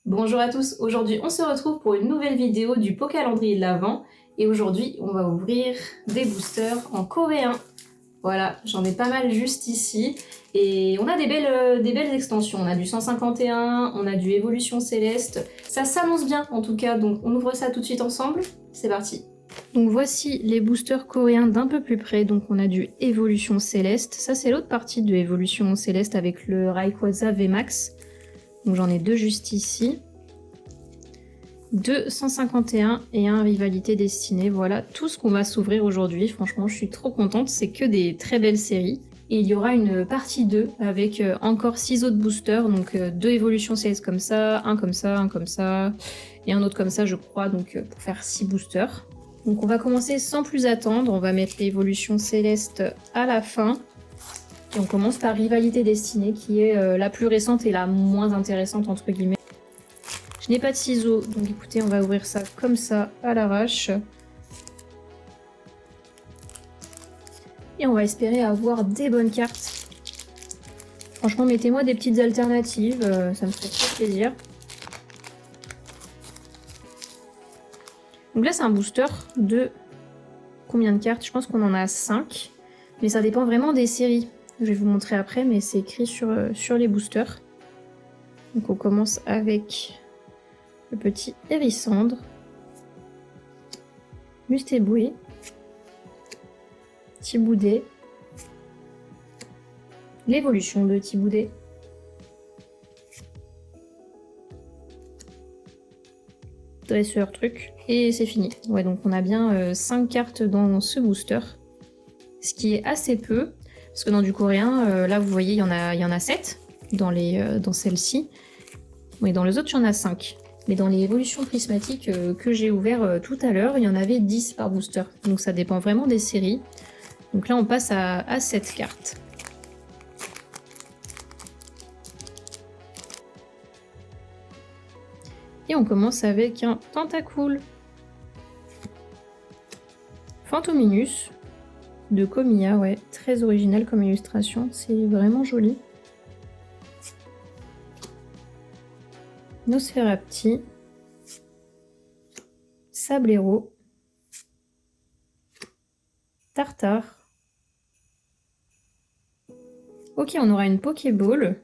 Bonjour à tous, aujourd'hui on se retrouve pour une nouvelle vidéo du pot calendrier de l'Avent et aujourd'hui on va ouvrir des boosters en coréen. Voilà, j'en ai pas mal juste ici et on a des belles extensions. On a du 151, on a du Évolution Céleste. Ça s'annonce bien en tout cas, donc on ouvre ça tout de suite ensemble. C'est parti. Donc voici les boosters coréens d'un peu plus près. Donc on a du Évolution Céleste. Ça c'est l'autre partie de Évolution Céleste avec le Rayquaza VMAX. Donc j'en ai deux juste ici. 2 151 et un Rivalité Destinée. Voilà tout ce qu'on va s'ouvrir aujourd'hui. Franchement, je suis trop contente. C'est que des très belles séries. Et il y aura une partie 2 avec encore 6 autres boosters. Donc 2 évolutions CS comme ça, un comme ça, un comme ça et un autre comme ça, je crois. Donc pour faire 6 boosters. Donc on va commencer sans plus attendre. On va mettre l'évolution céleste à la fin. Et on commence par Rivalité Destinée qui est la plus récente et la moins intéressante entre guillemets. Je n'ai pas de ciseaux, donc écoutez, on va ouvrir ça comme ça, à l'arrache. Et on va espérer avoir des bonnes cartes. Franchement, mettez-moi des petites alternatives, ça me ferait très plaisir. Donc là, c'est un booster de combien de cartes? Je pense qu'on en a 5. Mais ça dépend vraiment des séries. Je vais vous montrer après, mais c'est écrit sur les boosters. Donc on commence avec le petit Hérissandre, Mustéboué, Thiboudet, l'évolution de Thiboudet, dresseur truc, et c'est fini. Ouais, donc on a bien 5 cartes dans ce booster, ce qui est assez peu, parce que dans du coréen, là vous voyez, il y en a 7 dans celle-ci, mais dans les autres, il y en a 5. Mais dans les évolutions prismatiques que j'ai ouvert tout à l'heure, il y en avait 10 par booster. Donc ça dépend vraiment des séries. Donc là, on passe à 7 cartes. Et on commence avec un Tentacool. Fantominus de Komiya, ouais. Très original comme illustration. C'est vraiment joli. Nosferapti, Sablero, Tartare. Ok, on aura une Pokéball.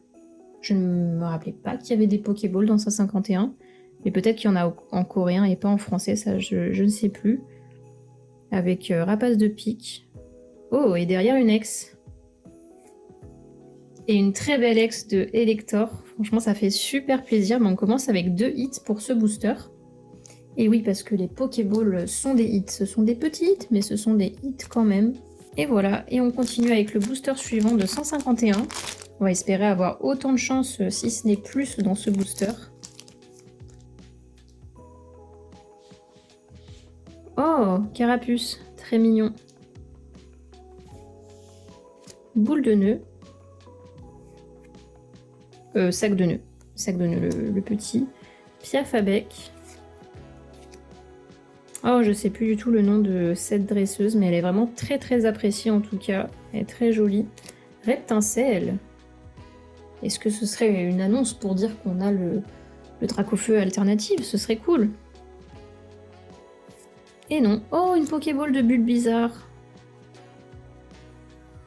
Je ne me rappelais pas qu'il y avait des Pokéballs dans 151. Mais peut-être qu'il y en a en coréen et pas en français, ça je ne sais plus. Avec Rapace de pique. Oh, et derrière une ex. Et une très belle ex de Elector. Franchement, ça fait super plaisir. Mais on commence avec 2 hits pour ce booster. Et oui, parce que les Pokéballs sont des hits. Ce sont des petits hits, mais ce sont des hits quand même. Et voilà. Et on continue avec le booster suivant de 151. On va espérer avoir autant de chance, si ce n'est plus, dans ce booster. Oh, Carapuce. Très mignon. Boule de nœud. Sac de nœud. Sac de nœud, le petit. Piaf à bec. Oh, je sais plus du tout le nom de cette dresseuse, mais elle est vraiment très très appréciée en tout cas. Elle est très jolie. Reptincelle. Est-ce que ce serait une annonce pour dire qu'on a le Dracofeu alternative? Ce serait cool. Et non. Oh, une Pokéball de Bulbizarre.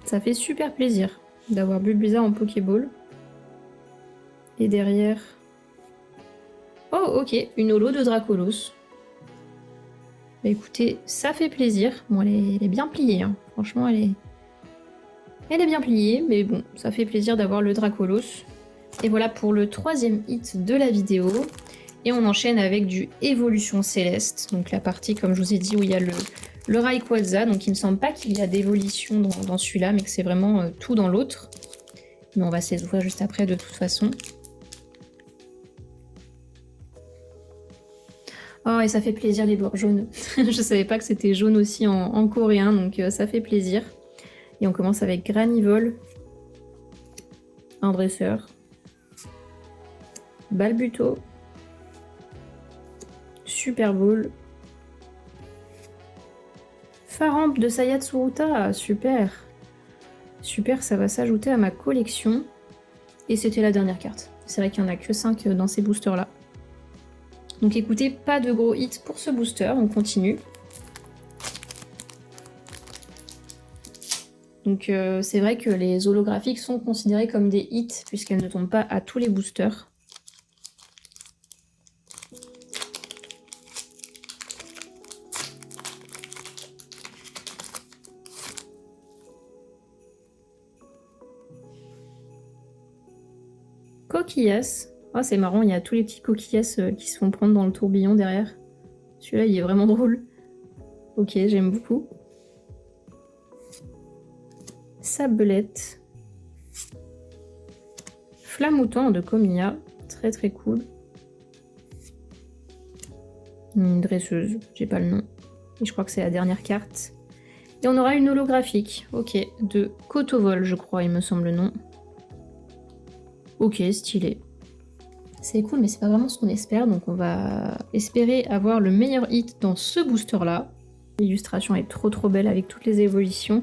Ça fait super plaisir d'avoir Bulbizarre en Pokéball. Et derrière... Oh, ok, une holo de Dracolos. Bah écoutez, ça fait plaisir. Bon, elle est bien pliée, hein. Franchement, elle est bien pliée, mais bon, ça fait plaisir d'avoir le Dracolos. Et voilà pour le 3e hit de la vidéo. Et on enchaîne avec du Évolution Céleste. Donc la partie, comme je vous ai dit, où il y a le Rayquaza. Donc il ne me semble pas qu'il y a d'évolution dans celui-là, mais que c'est vraiment tout dans l'autre. Mais on va se les ouvrir juste après de toute façon. Oh, et ça fait plaisir les bords jaunes. Je savais pas que c'était jaune aussi en coréen, donc ça fait plaisir. Et on commence avec Granivol, un dresseur, Balbuto, Super Bowl, Faramp de Sayatsuruta, super. Super, ça va s'ajouter à ma collection. Et c'était la dernière carte. C'est vrai qu'il n'y en a que 5 dans ces boosters-là. Donc écoutez, pas de gros hits pour ce booster, on continue. Donc c'est vrai que les holographiques sont considérées comme des hits puisqu'elles ne tombent pas à tous les boosters. Coquillas. Ah, c'est marrant, il y a tous les petits coquillas qui se font prendre dans le tourbillon derrière. Celui-là, il est vraiment drôle. Ok, j'aime beaucoup. Sablette. Flamoutant de Comilla. Très très cool. Une dresseuse, j'ai pas le nom. Et je crois que c'est la dernière carte. Et on aura une holographique. Ok, de Cotovol, je crois, il me semble le nom. Ok, stylé. C'est cool, mais c'est pas vraiment ce qu'on espère, donc on va espérer avoir le meilleur hit dans ce booster-là. L'illustration est trop trop belle avec toutes les évolutions.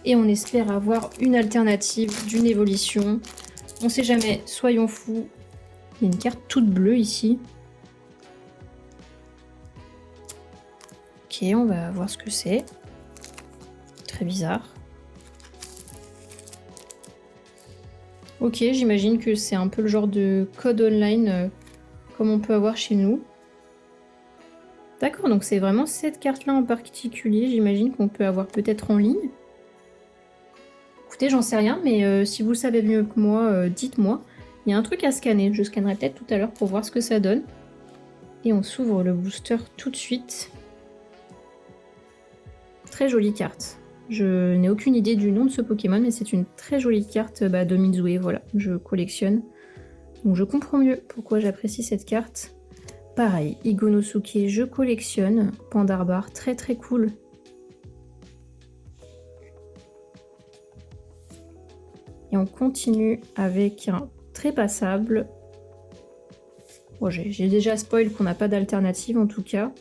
Et on espère avoir une alternative d'une évolution. On sait jamais, soyons fous. Il y a une carte toute bleue ici. Ok, on va voir ce que c'est. Très bizarre. Ok, j'imagine que c'est un peu le genre de code online comme on peut avoir chez nous. D'accord, donc c'est vraiment cette carte-là en particulier, j'imagine qu'on peut avoir peut-être en ligne. Écoutez, j'en sais rien, mais si vous savez mieux que moi, dites-moi. Il y a un truc à scanner, je scannerai peut-être tout à l'heure pour voir ce que ça donne. Et on s'ouvre le booster tout de suite. Très jolie carte. Je n'ai aucune idée du nom de ce Pokémon, mais c'est une très jolie carte de Mizue, voilà, je collectionne. Donc je comprends mieux pourquoi j'apprécie cette carte. Pareil, Igonosuke, je collectionne. Pandarbar, très très cool. Et on continue avec un trépassable. Bon, j'ai déjà spoil qu'on n'a pas d'alternative en tout cas.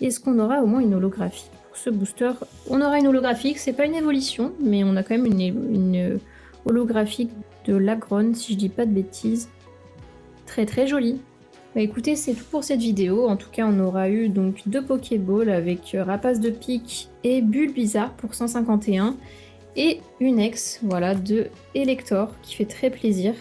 Est-ce qu'on aura au moins une holographie? Pour ce booster, on aura une holographique, c'est pas une évolution, mais on a quand même une holographique de Lagron, si je dis pas de bêtises. Très très jolie. Bah écoutez, c'est tout pour cette vidéo. En tout cas, on aura eu donc 2 Pokéballs avec Rapace de Pique et Bulbizarre pour 151. Et une ex, voilà, de Elector, qui fait très plaisir.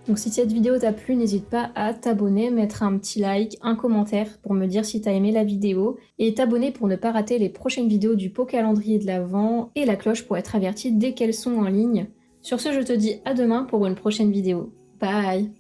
Donc si cette vidéo t'a plu, n'hésite pas à t'abonner, mettre un petit like, un commentaire pour me dire si t'as aimé la vidéo, et t'abonner pour ne pas rater les prochaines vidéos du pot calendrier de l'Avent, et la cloche pour être averti dès qu'elles sont en ligne. Sur ce, je te dis à demain pour une prochaine vidéo. Bye!